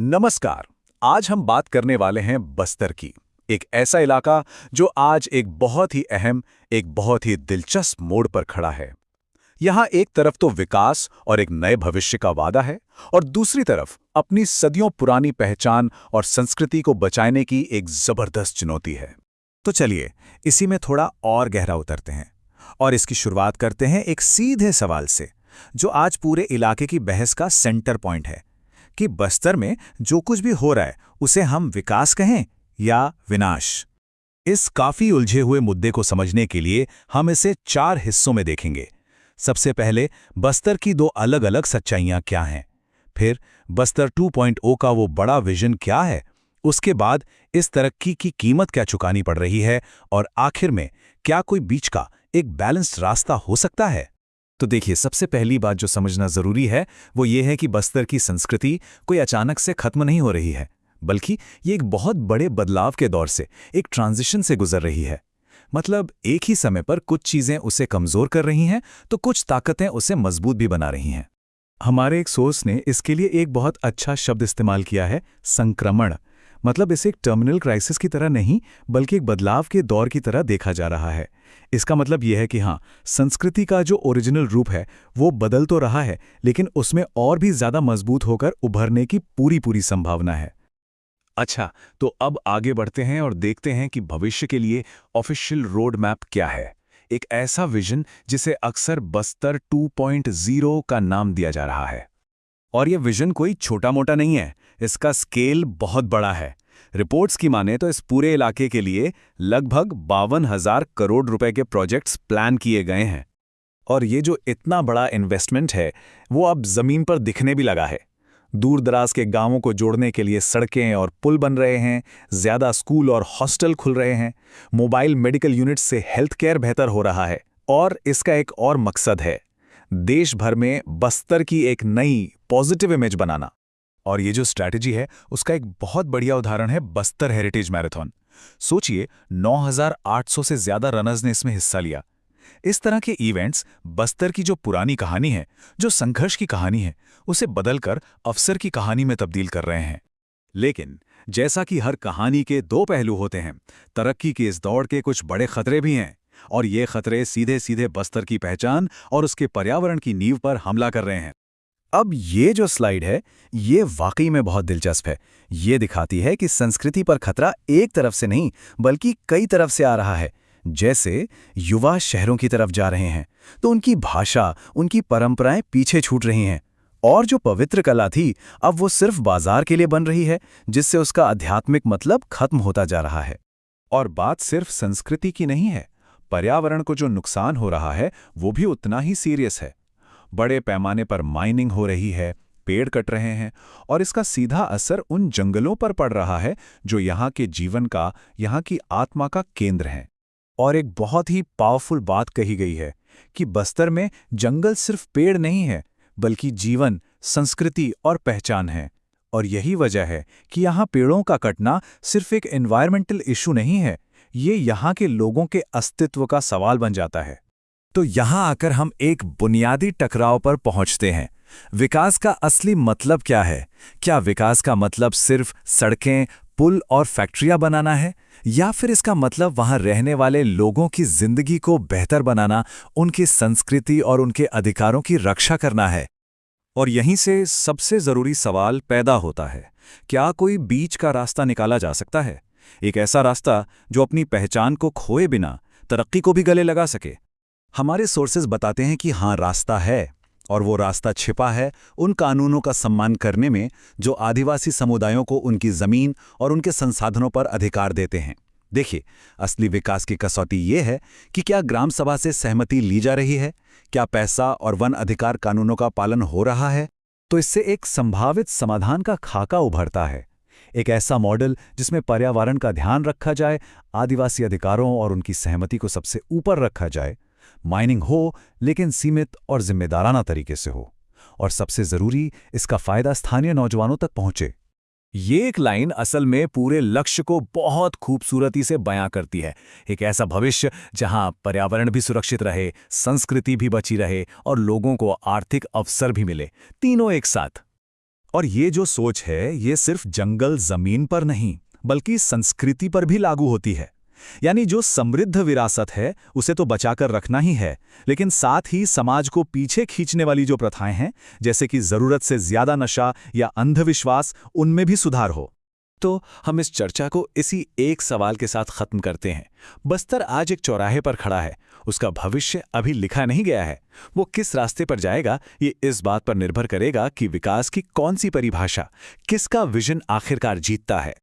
नमस्कार। आज हम बात करने वाले हैं बस्तर की। एक ऐसा इलाका जो आज एक बहुत ही अहम, एक बहुत ही दिलचस्प मोड़ पर खड़ा है। यहाँ एक तरफ तो विकास और एक नए भविष्य का वादा है, और दूसरी तरफ अपनी सदियों पुरानी पहचान और संस्कृति को बचाने की एक जबरदस्त चुनौती है। तो चलिए इसी में थोड़ा और गहरा उतरते हैं और इसकी शुरुआत करते हैं एक सीधे सवाल से, जो आज पूरे इलाके की बहस का सेंटर पॉइंट है कि बस्तर में जो कुछ भी हो रहा है उसे हम विकास कहें या विनाश। इस काफी उलझे हुए मुद्दे को समझने के लिए हम इसे 4 हिस्सों में देखेंगे। सबसे पहले बस्तर की 2 अलग-अलग सच्चाइयां क्या हैं, फिर बस्तर 2.0 का वो बड़ा विजन क्या है, उसके बाद इस तरक्की की कीमत क्या चुकानी पड़ रही है, और आखिर में क्या कोई बीच का एक बैलेंस्ड रास्ता हो सकता है। तो देखिए, सबसे पहली बात जो समझना जरूरी है वो ये है कि बस्तर की संस्कृति कोई अचानक से खत्म नहीं हो रही है, बल्कि ये एक बहुत बड़े बदलाव के दौर से, एक ट्रांजिशन से गुजर रही है। मतलब एक ही समय पर कुछ चीजें उसे कमजोर कर रही हैं तो कुछ ताकतें उसे मजबूत भी बना रही हैं। हमारे एक सोर्स ने इसके लिए एक बहुत अच्छा शब्द इस्तेमाल किया है, संक्रमण। मतलब इसे एक टर्मिनल क्राइसिस की तरह नहीं, बल्कि एक बदलाव के दौर की तरह देखा जा रहा है। इसका मतलब यह है कि हाँ, संस्कृति का जो ओरिजिनल रूप है वो बदल तो रहा है, लेकिन उसमें और भी ज्यादा मजबूत होकर उभरने की पूरी संभावना है। अच्छा, तो अब आगे बढ़ते हैं और देखते हैं कि भविष्य के लिए ऑफिशियल रोड मैप क्या है। एक ऐसा विजन जिसे अक्सर बस्तर 2.0 का नाम दिया जा रहा है। और यह विजन कोई छोटा मोटा नहीं है, इसका स्केल बहुत बड़ा है। रिपोर्ट्स की माने तो इस पूरे इलाके के लिए लगभग 52,000 करोड़ रुपए के प्रोजेक्ट्स प्लान किए गए हैं। और ये जो इतना बड़ा इन्वेस्टमेंट है वो अब जमीन पर दिखने भी लगा है। दूर दराज के गांवों को जोड़ने के लिए सड़कें और पुल बन रहे हैं, ज्यादा स्कूल और हॉस्टल खुल रहे हैं, मोबाइल मेडिकल यूनिट्स से हेल्थ केयर बेहतर हो रहा है। और इसका एक और मकसद है, देश भर में बस्तर की एक नई पॉजिटिव इमेज बनाना। और ये जो स्ट्रैटेजी है उसका एक बहुत बढ़िया उदाहरण है बस्तर हेरिटेज मैराथन। सोचिए, 9,800 से ज्यादा रनर्स ने इसमें हिस्सा लिया। इस तरह के इवेंट्स बस्तर की जो पुरानी कहानी है, जो संघर्ष की कहानी है, उसे बदलकर अवसर की कहानी में तब्दील कर रहे हैं। लेकिन जैसा कि हर कहानी के 2 पहलू होते हैं, तरक्की की इस दौड़ के कुछ बड़े खतरे भी हैं। और ये खतरे सीधे सीधे बस्तर की पहचान और उसके पर्यावरण की नींव पर हमला कर रहे हैं। अब ये जो स्लाइड है ये वाकई में बहुत दिलचस्प है। ये दिखाती है कि संस्कृति पर खतरा एक तरफ से नहीं बल्कि कई तरफ से आ रहा है। जैसे युवा शहरों की तरफ जा रहे हैं तो उनकी भाषा, उनकी परंपराएं पीछे छूट रही हैं। और जो पवित्र कला थी अब वो सिर्फ बाजार के लिए बन रही है, जिससे उसका आध्यात्मिक मतलब खत्म होता जा रहा है। और बात सिर्फ संस्कृति की नहीं है, पर्यावरण को जो नुकसान हो रहा है वो भी उतना ही सीरियस है। बड़े पैमाने पर माइनिंग हो रही है, पेड़ कट रहे हैं, और इसका सीधा असर उन जंगलों पर पड़ रहा है जो यहाँ के जीवन का, यहाँ की आत्मा का केंद्र हैं। और एक बहुत ही पावरफुल बात कही गई है कि बस्तर में जंगल सिर्फ पेड़ नहीं है, बल्कि जीवन, संस्कृति और पहचान है। और यही वजह है कि यहाँ पेड़ों का कटना सिर्फ एक एनवायरमेंटल इशू नहीं है, ये यहाँ के लोगों के अस्तित्व का सवाल बन जाता है। तो यहाँ आकर हम एक बुनियादी टकराव पर पहुँचते हैं। विकास का असली मतलब क्या है? क्या विकास का मतलब सिर्फ सड़कें, पुल और फैक्ट्रियां बनाना है, या फिर इसका मतलब वहां रहने वाले लोगों की जिंदगी को बेहतर बनाना, उनकी संस्कृति और उनके अधिकारों की रक्षा करना है? और यहीं से सबसे जरूरी सवाल पैदा होता है, क्या कोई बीच का रास्ता निकाला जा सकता है? एक ऐसा रास्ता जो अपनी पहचान को खोए बिना तरक्की को भी गले लगा सके। हमारे सोर्सेज बताते हैं कि हाँ, रास्ता है, और वो रास्ता छिपा है उन कानूनों का सम्मान करने में जो आदिवासी समुदायों को उनकी जमीन और उनके संसाधनों पर अधिकार देते हैं। देखिए, असली विकास की कसौटी ये है कि क्या ग्राम सभा से सहमति ली जा रही है, क्या पैसा और वन अधिकार कानूनों का पालन हो रहा है। तो इससे एक संभावित समाधान का खाका उभरता है, एक ऐसा मॉडल जिसमें पर्यावरण का ध्यान रखा जाए, आदिवासी अधिकारों और उनकी सहमति को सबसे ऊपर रखा जाए, माइनिंग हो लेकिन सीमित और जिम्मेदाराना तरीके से हो, और सबसे जरूरी, इसका फायदा स्थानीय नौजवानों तक पहुंचे। ये एक लाइन असल में पूरे लक्ष्य को बहुत खूबसूरती से बयां करती है। एक ऐसा भविष्य जहां पर्यावरण भी सुरक्षित रहे, संस्कृति भी बची रहे और लोगों को आर्थिक अवसर भी मिले, तीनों एक साथ। और ये जो सोच है ये सिर्फ जंगल जमीन पर नहीं बल्कि संस्कृति पर भी लागू होती है। यानी जो समृद्ध विरासत है उसे तो बचाकर रखना ही है, लेकिन साथ ही समाज को पीछे खींचने वाली जो प्रथाएं हैं, जैसे कि जरूरत से ज्यादा नशा या अंधविश्वास, उनमें भी सुधार हो। तो हम इस चर्चा को इसी एक सवाल के साथ खत्म करते हैं। बस्तर आज एक चौराहे पर खड़ा है, उसका भविष्य अभी लिखा नहीं गया है। वो किस रास्ते पर जाएगा ये इस बात पर निर्भर करेगा कि विकास की कौन सी परिभाषा, किसका विजन आखिरकार जीतता है।